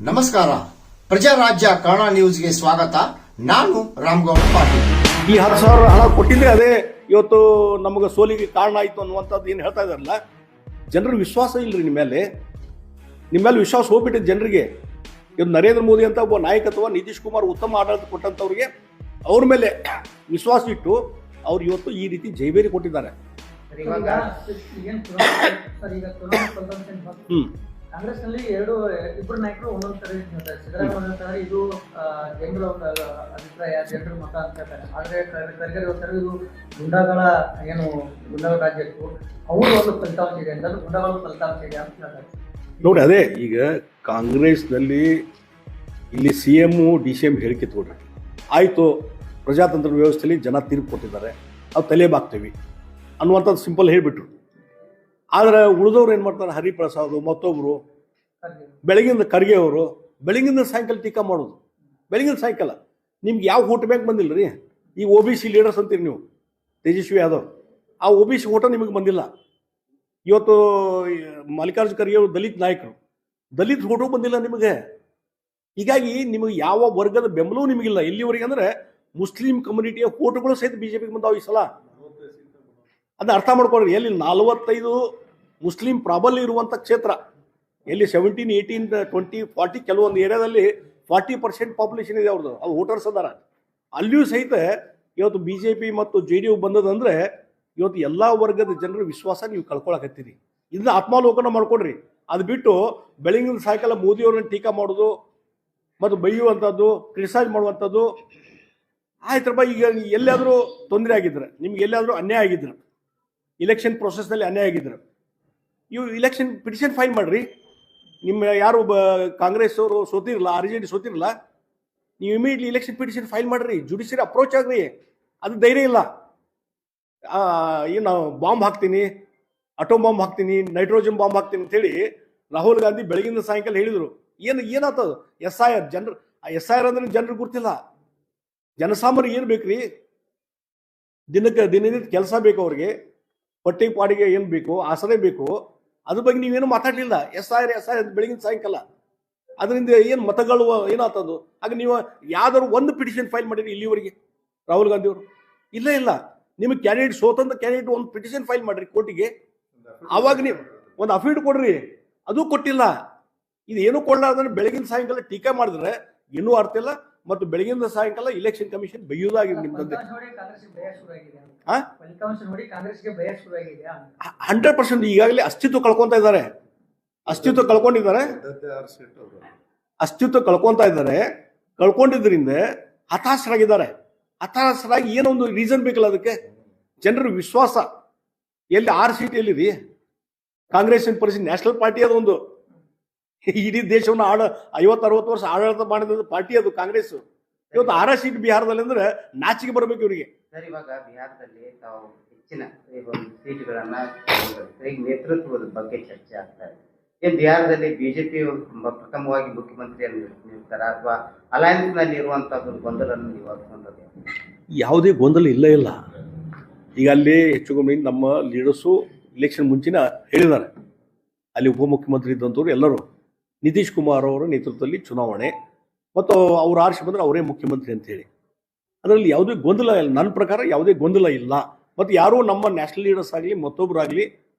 ನಮಸ್ಕಾರ, ಪ್ರಜಾರಾಜ್ಯ ಕನ್ನಡ ನ್ಯೂಸ್ಗೆ ಸ್ವಾಗತ. ನಾನು ರಾಮಗೌಡ ಪಾಟೀಲ್. ಈ 10,000 ಹಣ ಕೊಟ್ಟಿದ್ರೆ ಅದೇ ಇವತ್ತು ನಮಗೆ ಸೋಲಿಗೆ ಕಾರಣ ಆಯಿತು ಅನ್ನುವಂಥದ್ದು ಏನು ಹೇಳ್ತಾ ಇದಾರಲ್ಲ, ಜನರ ವಿಶ್ವಾಸ ಇಲ್ಲರಿ ನಿಮ್ಮ ಮೇಲೆ ವಿಶ್ವಾಸ ಹೋಗ್ಬಿಟ್ಟಿದೆ ಜನರಿಗೆ. ಇವತ್ತು ನರೇಂದ್ರ ಮೋದಿ ಅಂತ ಒಬ್ಬ ನಾಯಕತ್ವ, ನಿತೀಶ್ ಕುಮಾರ್ ಉತ್ತಮ ಆಡಳಿತ ಕೊಟ್ಟಂಥವ್ರಿಗೆ ಅವ್ರ ಮೇಲೆ ವಿಶ್ವಾಸ ಇಟ್ಟು ಅವ್ರು ಇವತ್ತು ಈ ರೀತಿ ಜೈಬೇರಿ ಕೊಟ್ಟಿದ್ದಾರೆ. ಕಾಂಗ್ರೆಸ್ ನಲ್ಲಿ ಇಬ್ಬರು ನಾಯಕರು ಒಂದೊಂದು ತರ ಹೇಳ್ತಾರೆ. ಸಿದ್ದರಾಮಯ್ಯ ಇದು ಜನರ ಅಭಿಪ್ರಾಯ, ಜನರ ಮತ ಅಂತ ಹೇಳ್ತಾರೆ. ಆದ್ರೆ ಖರ್ಗೆ ಹೇಳ್ತಾರೆ ಇದು ಗುಂಡಾಗಳ ರಾಜ್ಯ ಇತ್ತು, ಅವರು ಒಂದು ಫಲಿತಾಂಶ ಇದೆ ಅಂತ, ಗುಂಡಾಗಳ ಫಲಿತಾಂಶ ಇದೆ ಅಂತ ಹೇಳ್ತಾರೆ. ನೋಡಿ, ಅದೇ ಈಗ ಕಾಂಗ್ರೆಸ್ನಲ್ಲಿ ಇಲ್ಲಿ CM DCM ಹೇಳಿಕೆ ತಗೊಳ್ರಿ, ಆಯಿತು ಪ್ರಜಾತಂತ್ರ ವ್ಯವಸ್ಥೆಯಲ್ಲಿ ಜನ ತೀರ್ಪು ಕೊಟ್ಟಿದ್ದಾರೆ, ನಾವು ತಲೆಬಾಗ್ತೀವಿ ಅನ್ನುವಂಥದ್ದು ಸಿಂಪಲ್ ಹೇಳಿಬಿಟ್ರು. ಆದರೆ ಉಳಿದವ್ರು ಏನು ಮಾಡ್ತಾರೆ, ಹರಿಪ್ರಸಾದ್ ಮತ್ತೊಬ್ಬರು ಬೆಳಗಿಂದ ಖರ್ಗೆ ಅವರು ಬೆಳಗಿಂದ ಸಾಯಂಕಾಲ ಟೀಕಾ ಮಾಡೋದು. ಬೆಳಗಿನ ಸಾಯಂಕಾಲ ನಿಮ್ಗೆ ಯಾವ ವೋಟ್ ಬ್ಯಾಂಕ್ ಬಂದಿಲ್ಲ ರೀ. ಈ OBC ಲೀಡರ್ಸ್ ಅಂತೀರಿ ನೀವು, ತೇಜಸ್ವಿ ಯಾದವ್, ಆ OBC ಓಟ ನಿಮಗೆ ಬಂದಿಲ್ಲ. ಇವತ್ತು ಮಲ್ಲಿಕಾರ್ಜುನ ಖರ್ಗೆ ಅವರು ದಲಿತ ನಾಯಕರು, ದಲಿತ ಓಟು ಬಂದಿಲ್ಲ ನಿಮಗೆ. ಹೀಗಾಗಿ ನಿಮಗೆ ಯಾವ ವರ್ಗದ ಬೆಂಬಲವೂ ನಿಮಗಿಲ್ಲ ಇಲ್ಲಿವರೆಗೆ. ಅಂದರೆ ಮುಸ್ಲಿಂ ಕಮ್ಯುನಿಟಿಯ ಓಟುಗಳು ಸಹಿತ BJPಗೆ ಬಂದಾವ ಈ ಸಲ. ಅದನ್ನ ಅರ್ಥ ಮಾಡ್ಕೊಳ್ರಿ. ಎಲ್ಲಿ 45 ಮುಸ್ಲಿಂ ಪ್ರಾಬಲ್ಯ ಇರುವಂಥ ಕ್ಷೇತ್ರ, ಎಲ್ಲಿ 17, 18, 20, 40 ಕೆಲವೊಂದು ಏರಿಯಾದಲ್ಲಿ 40% ಪಾಪ್ಯುಲೇಷನ್ ಇದೆ ಅವ್ರದ್ದು, ಅದು ವೋಟರ್ಸ್ ಅದಾರ. ಅಲ್ಲಿಯೂ ಸಹಿತ ಇವತ್ತು BJP ಮತ್ತು JDU ಬಂದದಂದ್ರೆ ಇವತ್ತು ಎಲ್ಲ ವರ್ಗದ ಜನರ ವಿಶ್ವಾಸ ನೀವು ಕಳ್ಕೊಳಕತ್ತೀರಿ. ಇದನ್ನ ಆತ್ಮಾವಲೋಕನ ಮಾಡ್ಕೊಡ್ರಿ. ಅದು ಬಿಟ್ಟು ಬೆಳಗಿನ ಸಾಯಂಕಾಲ ಮೋದಿಯವ್ರನ್ನ ಟೀಕಾ ಮಾಡೋದು ಮತ್ತು ಬೈಯುವಂಥದ್ದು, ಕ್ರಿಟಿಸೈಸ್ ಮಾಡುವಂಥದ್ದು ಆಯ್ತರಪ್ಪ. ಈಗ ಎಲ್ಲಾದರೂ ತೊಂದರೆ ಆಗಿದ್ರೆ, ನಿಮ್ಗೆ ಎಲ್ಲಾದರೂ ಅನ್ಯಾಯ ಆಗಿದ್ರೆ, ಇಲೆಕ್ಷನ್ ಪ್ರೊಸೆಸ್ನಲ್ಲಿ ಅನ್ಯಾಯ ಆಗಿದ್ರು, ಇವು ಇಲೆಕ್ಷನ್ ಪಿಟಿಷನ್ ಫೈಲ್ ಮಾಡಿರಿ. ನಿಮ್ಮ ಯಾರು ಕಾಂಗ್ರೆಸ್ ಅವರು ಸೋತಿರಲ್ಲ, RJD ಸೋತಿರಲ್ಲ, ನೀವು ಇಮಿಡಿಯೇಟ್ಲಿ ಇಲೆಕ್ಷನ್ ಪಿಟಿಷನ್ ಫೈಲ್ ಮಾಡಿರಿ, ಜುಡಿಷಿಯರಿ ಅಪ್ರೋಚ್ ಆಗ್ರಿ. ಅದು ಧೈರ್ಯ ಇಲ್ಲ. ಏನು ಬಾಂಬ್ ಹಾಕ್ತೀನಿ, ಅಟೋಮ್ ಬಾಂಬ್ ಹಾಕ್ತೀನಿ, ನೈಟ್ರೋಜನ್ ಬಾಂಬ್ ಹಾಕ್ತೀನಿ ಅಂತೇಳಿ ರಾಹುಲ್ ಗಾಂಧಿ ಬೆಳಗಿನ ಸಾಯಂಕಾಲ ಹೇಳಿದರು. ಏನಾಗ್ತದ SIR ಜನರು, SIR ಅಂದ್ರೆ ಜನರಿಗೆ ಗೊತ್ತಿಲ್ಲ. ಜನಸಾಮಾನ್ಯರಿಗೆ ಏನು ಬೇಕ್ರಿ, ದಿನನಿತ್ಯ ಕೆಲಸ ಬೇಕು, ಅವ್ರಿಗೆ ಹೊಟ್ಟೆ ಪಾಡಿಗೆ ಏನು ಬೇಕು, ಆಸರೆ ಬೇಕು, ಅದ್ರ ಬಗ್ಗೆ ನೀವೇನು ಮಾತಾಡಲಿಲ್ಲ. SIR ಬೆಳಗಿನ ಸಾಯಂಕಾಲ ಅದರಿಂದ ಏನು ಮತಗಳು ಏನಾಗ್ತದು. ಆಗ ನೀವು ಯಾವ್ದಾದ್ರು ಒಂದು ಪಿಟಿಷನ್ ಫೈಲ್ ಮಾಡಿರಿ ಇಲ್ಲಿವರೆಗೆ ರಾಹುಲ್ ಗಾಂಧಿ ಅವರು? ಇಲ್ಲ. ನಿಮಗೆ ಕ್ಯಾಂಡಿಡೇಟ್ ಸ್ವತಂತ್ರ ಕ್ಯಾಂಡಿಡೇಟ್ ಒಂದು ಪಿಟಿಷನ್ ಫೈಲ್ ಮಾಡಿರಿ ಕೋರ್ಟಿಗೆ, ಆವಾಗ ನೀವು ಒಂದು ಅಫಿಡವಿಟ್ ಕೊಡ್ರಿ. ಅದು ಕೊಟ್ಟಿಲ್ಲ. ಇದು ಏನೂ ಕೊಡಲಾರ್ದ್ರೆ ಬೆಳಗಿನ ಸಾಯಂಕಾಲ ಟೀಕಾ ಮಾಡಿದ್ರೆ ಏನೂ ಅರ್ಥ ಇಲ್ಲ. ಮತ್ತು ಬೆಳಗಿನ ಸಾಯಂಕಾಲ ಇಲೆಕ್ಷನ್ ಕಮಿಷನ್ ಬೈಯೋದಾಗಿದೆ ನಿಮ್ದಂತೆ. 100% ಈಗಾಗಲೇ ಅಸ್ತಿತ್ವ ಕಳ್ಕೊಂತ ಇದ್ದಾರೆ. ಕಳ್ಕೊಂಡಿದ್ದರಿಂದ ಹತಾಶರಾಗಿದ್ದಾರೆ. ಹತಾಶರಾಗಿ ಏನೊಂದು ರೀಸನ್ ಬೇಕಲ್ಲ ಅದಕ್ಕೆ. ಜನರ ವಿಶ್ವಾಸ ಎಲ್ಲಿ 6 ಸೀಟ್ ಎಲ್ಲಿದೆ? ಕಾಂಗ್ರೆಸ್ ಪರಿಸ್ಥಿತಿ ನ್ಯಾಷನಲ್ ಪಾರ್ಟಿ ಅದೊಂದು, ಇಡೀ ದೇಶವನ್ನು 50-60 ವರ್ಷ ಆಡಳಿತ ಮಾಡಿದ ಪಾರ್ಟಿ ಅದು ಕಾಂಗ್ರೆಸ್. ಇವತ್ತು 6 ಸೀಟ್ ಬಿಹಾರದಲ್ಲಿ ಅಂದ್ರೆ ನಾಚಿಕೆ ಬರಬೇಕು ಇವರಿಗೆ. ಸರ್, ಇವಾಗ ಬಿಹಾರದಲ್ಲಿ ತಾವು ಹೆಚ್ಚಿನ ಸೀಟ್ಗಳನ್ನ ಈಗ ನೇತೃತ್ವದ ಬಗ್ಗೆ ಚರ್ಚೆ ಆಗ್ತಾ ಇದೆ. ಬಿಹಾರದಲ್ಲಿ BJP ಪ್ರಥಮವಾಗಿ ಮುಖ್ಯಮಂತ್ರಿಯನ್ನು ನಿರ್ತಾರೆ ಅಥವಾ ಅಲಯನ್ಸ್ ನಲ್ಲಿ ಇರುವಂತದ್ದು ಗೊಂದಲ ನಿವಾರಿಸುವಂಥದ್ದು? ಯಾವುದೇ ಗೊಂದಲ ಇಲ್ಲ. ಈಗ ಅಲ್ಲಿ ಹೆಚ್ಚು ಕಮ್ಮಿ ನಮ್ಮ ಲೀಡರ್ಸು ಇಲೆಕ್ಷನ್ ಮುಂಚಿನ ಹೇಳಿದ್ದಾರೆ. ಅಲ್ಲಿ ಉಪಮುಖ್ಯಮಂತ್ರಿ ಇದ್ದಂಥವ್ರು ಎಲ್ಲರೂ ನಿತೀಶ್ ಕುಮಾರ್ ಅವರ ನೇತೃತ್ವದಲ್ಲಿ ಚುನಾವಣೆ ಮತ್ತು ಅವ್ರು ಆರಿಸಿ ಬಂದರೆ ಅವರೇ ಮುಖ್ಯಮಂತ್ರಿ ಅಂತ ಹೇಳಿ. ಅದರಲ್ಲಿ ಯಾವುದೇ ಗೊಂದಲ ಇಲ್ಲ. ನನ್ನ ಪ್ರಕಾರ ಯಾವುದೇ ಗೊಂದಲ ಇಲ್ಲ. ಮತ್ತು ಯಾರೂ ನಮ್ಮ ನ್ಯಾಷನಲ್ ಲೀಡರ್ಸ್ ಆಗಲಿ ಮತ್ತೊಬ್ಬರಾಗಲಿ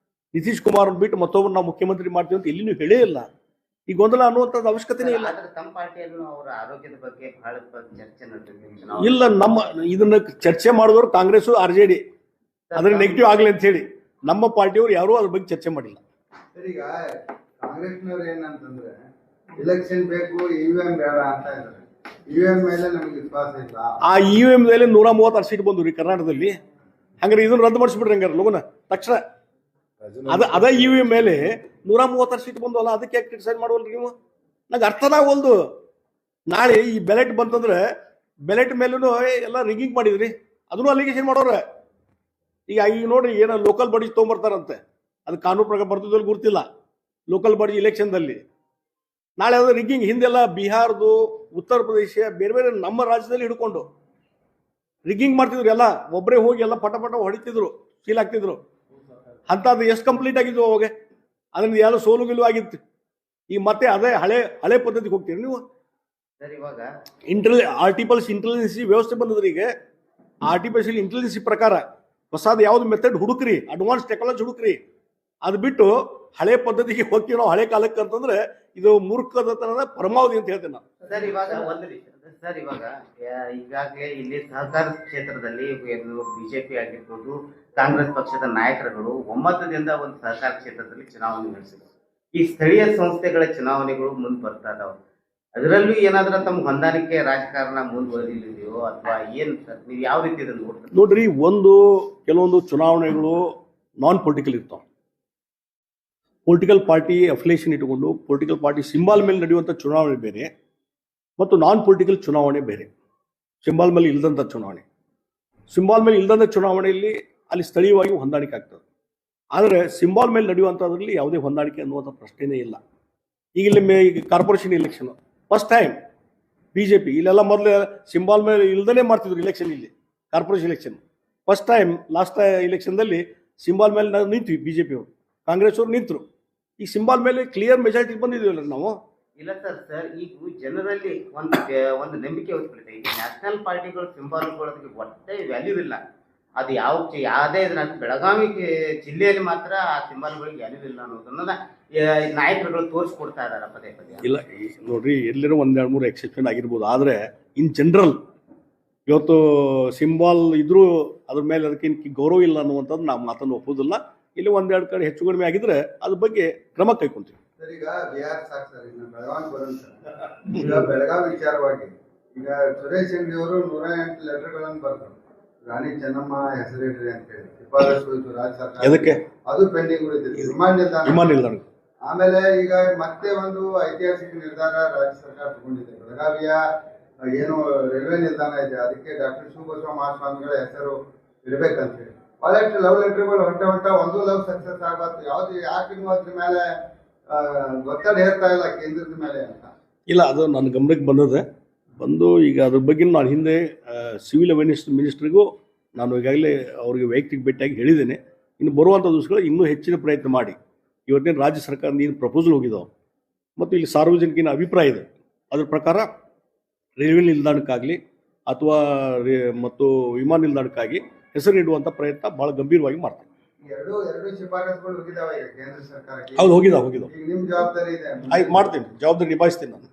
ನಿತೀಶ್ ಕುಮಾರ್ ಬಿಟ್ಟು ಮತ್ತೊಬ್ಬರು ನಾವು ಮುಖ್ಯಮಂತ್ರಿ ಮಾಡ್ತೀವಿ ಅಂತ ಎಲ್ಲಿನೂ ಹೇಳೇ ಇಲ್ಲ. ಈ ಗೊಂದಲ ಅನ್ನುವಂಥದ್ದು ಅವಶ್ಯಕತೆನೇ ಇಲ್ಲ. ತಮ್ಮ ಪಾರ್ಟಿಯಲ್ಲೂ ಅವರ ಆರೋಗ್ಯದ ಬಗ್ಗೆ ಬಹಳ ಚರ್ಚೆ ನಡೆದಿದೆ. ಇಲ್ಲ, ನಮ್ಮ ಇದನ್ನ ಚರ್ಚೆ ಮಾಡಿದವರು ಕಾಂಗ್ರೆಸ್ RJD ಅದ್ರ ನೆಗೆಟಿವ್ ಆಗಲಿ ಅಂತ ಹೇಳಿ. ನಮ್ಮ ಪಾರ್ಟಿಯವರು ಯಾರೂ ಅದ್ರ ಬಗ್ಗೆ ಚರ್ಚೆ ಮಾಡಿಲ್ಲ. ಈಗ ಕಾಂಗ್ರೆಸ್ನವ್ರು ಏನಂತಂದ್ರೆ ಇಲೆಕ್ಷನ್ ಬೇಕು, EVM ಬೇಡ ಅಂತ ಇದ್ದಾರೆ. EVM ಮೇಲೆ ನಮಗೆ ವಿಶ್ವಾಸ ಇಲ್ಲ. ಆ EVM ಮೇಲೆ 136 ಸೀಟ್ ಬಂದು ರೀ ಕರ್ನಾಟಕದಲ್ಲಿ. ಹಂಗಾರೆ ಇದನ್ನ ರದ್ದು ಮಾಡಿಸ್ಬಿಡ್ರಿ ಹಂಗಾರೆ ಲಗುನ ತಕ್ಷಣ. ಅದ EVM ಮೇಲೆ 136 ಸೀಟ್ ಬಂದವಲ್ಲ, ಅದಕ್ಕೆ ಯಾಕೆ ಕ್ರಿಟಿಸೈಸ್ ಮಾಡುವಲ್ರಿ ನೀವು? ನಂಗೆ ಅರ್ಥನ ಆಗವಲ್ದು. ನಾಳೆ ಈ ಬೆಲೆಟ್ ಬಂತಂದ್ರೆ ಬೆಲೆಟ್ ಮೇಲೂ ಎಲ್ಲ ರಿಗಿಂಗ್ ಮಾಡಿದ್ರಿ, ಅದನ್ನು ಅಲಿಗೇಷನ್ ಮಾಡೋರೆ. ಈಗ ನೋಡ್ರಿ, ಏನೋ ಲೋಕಲ್ ಬಾಡೀಸ್ ತೊಗೊಂಬರ್ತಾರಂತೆ, ಅದು ಕಾನೂನು ಪ್ರಕಾರ ಬರ್ತಿದ್ದಲ್ಲಿ ಗೊತ್ತಿಲ್ಲ. ಲೋಕಲ್ ಬಾಡಿ ಇಲೆಕ್ಷನ್ದಲ್ಲಿ ನಾಳೆ ಅದು ರಿಗ್ಗಿಂಗ್. ಹಿಂದೆಲ್ಲ ಬಿಹಾರದು, ಉತ್ತರ ಪ್ರದೇಶ, ಬೇರೆ ಬೇರೆ ನಮ್ಮ ರಾಜ್ಯದಲ್ಲಿ ಹಿಡ್ಕೊಂಡು ರಿಗ್ಗಿಂಗ್ ಮಾಡ್ತಿದ್ರು ಎಲ್ಲ, ಒಬ್ಬರೇ ಹೋಗಿ ಎಲ್ಲ ಪಟ ಪಟ ಹೊಡಿತಿದ್ರು, ಸೀಲ್ ಹಾಕ್ತಿದ್ರು. ಅಂಥದ್ದು ಎಷ್ಟು ಕಂಪ್ಲೀಟ್ ಆಗಿದ್ವು ಅವಾಗ? ಅದರಿಂದ ಎಲ್ಲ ಸೋಲು ಗಿಲು ಆಗಿತ್ತು. ಈಗ ಮತ್ತೆ ಅದೇ ಹಳೆ ಪದ್ಧತಿಗೆ ಹೋಗ್ತೀರಿ ನೀವು. ಸರ್ ಇವಾಗ ಆರ್ಟಿಫಿಷಿಯಲ್ ಇಂಟೆಲಿಜೆನ್ಸಿ ವ್ಯವಸ್ಥೆ ಬಂದದ್ರಿ. ಈಗ ಆರ್ಟಿಫಿಷಿಯಲ್ ಇಂಟೆಲಿಜೆನ್ಸಿ ಪ್ರಕಾರ ಹೊಸದು ಯಾವ್ದು ಮೆಥಡ್ ಹುಡುಕ್ರಿ, ಅಡ್ವಾನ್ಸ್ ಟೆಕ್ನಾಲಜಿ ಹುಡುಕ್ರಿ. ಅದು ಬಿಟ್ಟು ಹಳೆ ಪದ್ಧತಿಗೆ ಹೋಗ್ತೀವಿ ನಾವು ಹಳೆ ಕಾಲಕ್ಕೆ ಅಂತಂದ್ರೆ ಇದು ಮೂರ್ಖತನದ ಪರಮಾವಧಿ ಅಂತ ಹೇಳ್ತೇನೆ ನಾನು. ಸರ್ ಇವಾಗ ಒಂದು ನಿಮಿಷ ಸರ್, ಇವಾಗ ಈಗಾಗಲೇ ಇಲ್ಲಿ ಸಹಕಾರ ಕ್ಷೇತ್ರದಲ್ಲಿ ಬಿಜೆಪಿ ಆಗಿರ್ಬೋದು, ಕಾಂಗ್ರೆಸ್ ಪಕ್ಷದ ನಾಯಕರುಗಳು ಒಮ್ಮತದಿಂದ ಒಂದು ಸಹಕಾರ ಕ್ಷೇತ್ರದಲ್ಲಿ ಚುನಾವಣೆ ನಡೆಸಿದ್ರು. ಈ ಸ್ಥಳೀಯ ಸಂಸ್ಥೆಗಳ ಚುನಾವಣೆಗಳು ಮುಂದೆ ಬರ್ತಾ ಇದಾವೆ. ಅದರಲ್ಲೂ ಏನಾದ್ರೂ ತಮ್ಮ ಹೊಂದಾಣಿಕೆ ರಾಜಕಾರಣ ಮುಂದುವರಿಲಿದೆಯೋ ಅಥವಾ ಏನು ಸರ್, ನೀವು ಯಾವ ರೀತಿ ಇದನ್ನು ನೋಡ್ತೀರಿ? ನೋಡ್ರಿ, ಕೆಲವೊಂದು ಚುನಾವಣೆಗಳು ನಾನ್ ಪೊಲಿಟಿಕಲ್ ಇರ್ತಾವೆ. ಪೊಲಿಟಿಕಲ್ ಪಾರ್ಟಿ ಅಫಿಲಿಯೇಷನ್ ಇಟ್ಟುಕೊಂಡು ಪೊಲಿಟಿಕಲ್ ಪಾರ್ಟಿ ಸಿಂಬಾಲ್ ಮೇಲೆ ನಡೆಯುವಂಥ ಚುನಾವಣೆ ಬೇರೆ ಮತ್ತು ನಾನ್ ಪೊಲಿಟಿಕಲ್ ಚುನಾವಣೆ ಬೇರೆ. ಸಿಂಬಾಲ್ ಮೇಲೆ ಇಲ್ದಂಥ ಚುನಾವಣೆ, ಸಿಂಬಾಲ್ ಮೇಲೆ ಇಲ್ದಂಥ ಚುನಾವಣೆಯಲ್ಲಿ ಅಲ್ಲಿ ಸ್ಥಳೀಯವಾಗಿ ಹೊಂದಾಣಿಕೆ ಆಗ್ತದೆ. ಆದರೆ ಸಿಂಬಾಲ್ ಮೇಲೆ ನಡೆಯುವಂಥದ್ರಲ್ಲಿ ಯಾವುದೇ ಹೊಂದಾಣಿಕೆ ಅನ್ನುವಂಥ ಪ್ರಶ್ನೆನೇ ಇಲ್ಲ. ಈಗ ಈಗ corporation election first time BJP ಇಲ್ಲೆಲ್ಲ ಮೊದಲು ಸಿಂಬಾಲ್ ಮೇಲೆ ಇಲ್ದಲೇ ಮಾಡ್ತಿದ್ರು ಇಲೆಕ್ಷನ್. ಇಲ್ಲಿ corporation election first time, last ಎಲೆಕ್ಷನ್ದಲ್ಲಿ ಸಿಂಬಾಲ್ ಮೇಲೆ ನಾವು ನಿಂತ್ವಿ, ಬಿಜೆಪಿ ಅವರು ಕಾಂಗ್ರೆಸ್ ಅವರು ನಿಂತರು. ಈ ಸಿಂಬಾಲ್ ಮೇಲೆ ಕ್ಲಿಯರ್ ಮೆಜಾರಿಟಿ ಬಂದಿದ್ದೀವಲ್ಲ ನಾವು. ಇಲ್ಲ ಸರ್ ಈಗ ಜನರಲ್ಲಿ ಒಂದು ನಂಬಿಕೆ ಹೊತ್ಬಿಡುತ್ತೆ. ಈಗ ನ್ಯಾಷನಲ್ ಪಾರ್ಟಿಗಳು ಸಿಂಬಾಲ್ಗಳಿಗೆ ಒಟ್ಟೆ ವ್ಯಾಲ್ಯೂ ಇಲ್ಲ. ಅದು ಯಾವುದೇ ಬೆಳಗಾವಿ ಜಿಲ್ಲೆಯಲ್ಲಿ ಮಾತ್ರ ಆ ಸಿಂಬಾಲ್ಗಳಿಗೆ ವ್ಯಾಲ್ಯೂ ಇಲ್ಲ ಅನ್ನೋದನ್ನ ನಾಯಕರುಗಳು ತೋರಿಸ್ಕೊಡ್ತಾ ಇದಾರೆ ಪದೇ ಪದೇ. ಇಲ್ಲ ನೋಡ್ರಿ, ಎಲ್ಲರೂ 1-2-3 ಎಕ್ಸೆಪ್ಷನ್ ಆಗಿರ್ಬೋದು, ಆದರೆ ಇನ್ ಜನರಲ್ ಇವತ್ತು ಸಿಂಬಾಲ್ ಇದ್ರೂ ಅದ್ರ ಮೇಲೆ ಅದಕ್ಕೆ ಗೌರವ ಇಲ್ಲ ಅನ್ನುವಂಥದ್ದು ನಾವು ಮಾತನ್ನು ಒಪ್ಪೋದಿಲ್ಲ. ಇಲ್ಲಿ 1-2 ಕಡೆ ಹೆಚ್ಚು ಕಡಿಮೆ ಆಗಿದ್ರೆ ಅದ್ರ ಬಗ್ಗೆ ಕ್ರಮ ಕೈಗೊಂತೀವಿ. ಸರ್ ಈಗ ಬಿಹಾರ್ ಸಾಕು ಸರ್, ಇನ್ನು ಬೆಳಗಾವಿ ಬರೋಣ ಸರ್. ಈಗ ಬೆಳಗಾವಿ ವಿಚಾರವಾಗಿ ಈಗ ಸುರೇಶ್ ಅಂಗಡಿ ಅವರು 108 ಲೆಟರ್ಗಳನ್ನು ಬರ್ತಾರೆ, ರಾಣಿ ಚೆನ್ನಮ್ಮ ಹೆಸರಿಡ್ರಿ ಅಂತ ಹೇಳಿ ಶಿಫಾರಸು ಹೋಯ್ತು ರಾಜ್ಯ ಸರ್ಕಾರ. ಅದಕ್ಕೆ ಅದು ಪೆಂಡಿಂಗ್ ಉಳಿದಿದೆ, ವಿಮಾನ ನಿಲ್ದಾಣ. ಆಮೇಲೆ ಈಗ ಮತ್ತೆ ಒಂದು ಐತಿಹಾಸಿಕ ನಿರ್ಧಾರ ರಾಜ್ಯ ಸರ್ಕಾರ ತಗೊಂಡಿದೆ. ಬೆಳಗಾವಿಯ ಏನು ರೈಲ್ವೆ ನಿಲ್ದಾಣ ಇದೆ ಅದಕ್ಕೆ ಡಾಕ್ಟರ್ ಶಿವಬಸವ ಮಹಾಸ್ವಾಮಿಗಳ ಹೆಸರು ಇಡಬೇಕಂತ ಹೇಳಿ ಬಹಳಷ್ಟು ಲವ್ ಲೆಟರ್ಗಳು ಹೊಟ್ಟ ಒಂದು ಲವ್ ಸಕ್ಸಸ್ ಆಗಬಾರ್ದು. ಯಾವ್ದು ಯಾಕೆ ನೀವು ಅದ್ರ ಮೇಲೆ ಒತ್ತಡ ಹೇರ್ತಾ ಇಲ್ಲ ಕೇಂದ್ರದ ಮೇಲೆ ಅಂತ? ಇಲ್ಲ, ಅದು ನನ್ನ ಗಮನಕ್ಕೆ ಬಂದು ಈಗ ಅದ್ರ ಬಗ್ಗೆ ನಾನು ಹಿಂದೆ ಸಿವಿಲ್ ಅವೇರ್ನೆಸ್ ಮಿನಿಸ್ಟ್ರಿಗೂ ನಾನು ಈಗಾಗಲೇ ಅವರಿಗೆ ವೈಯಕ್ತಿಕ ಭೇಟಿಯಾಗಿ ಹೇಳಿದ್ದೇನೆ. ಇನ್ನು ಬರುವಂಥ ದಿವಸಗಳು ಇನ್ನೂ ಹೆಚ್ಚಿನ ಪ್ರಯತ್ನ ಮಾಡಿ ಇವತ್ತೇನು ರಾಜ್ಯ ಸರ್ಕಾರದ ಏನು ಪ್ರಪೋಸಲ್ ಹೋಗಿದ್ದಾವೆ ಮತ್ತು ಇಲ್ಲಿ ಸಾರ್ವಜನಿಕಿನ ಅಭಿಪ್ರಾಯ ಇದೆ, ಅದ್ರ ಪ್ರಕಾರ ರೈಲ್ವೆ ನಿಲ್ದಾಣಕ್ಕಾಗಲಿ ಅಥವಾ ಮತ್ತು ವಿಮಾನ ನಿಲ್ದಾಣಕ್ಕಾಗಿ ಹೆಸರಿಡುವಂಥ ಪ್ರಯತ್ನ ಭಾಳ ಗಂಭೀರವಾಗಿ ಮಾಡ್ತಾರೆ. ಎರಡು ಶಿಫಾರಸುಗಳು ಹೋಗಿದಾವೆ ಈಗ ಕೇಂದ್ರ ಸರ್ಕಾರಕ್ಕೆ. ಹೌದು, ಹೋಗಿದ್ದಾವೆ. ಈಗ ನಿಮ್ಮ ಜವಾಬ್ದಾರಿ ಇದೆ. ಆಯ್ತು, ಮಾಡ್ತೀನಿ, ಜವಾಬ್ದಾರಿ ನಿಭಾಯಿಸ್ತೀನಿ ನಾನು.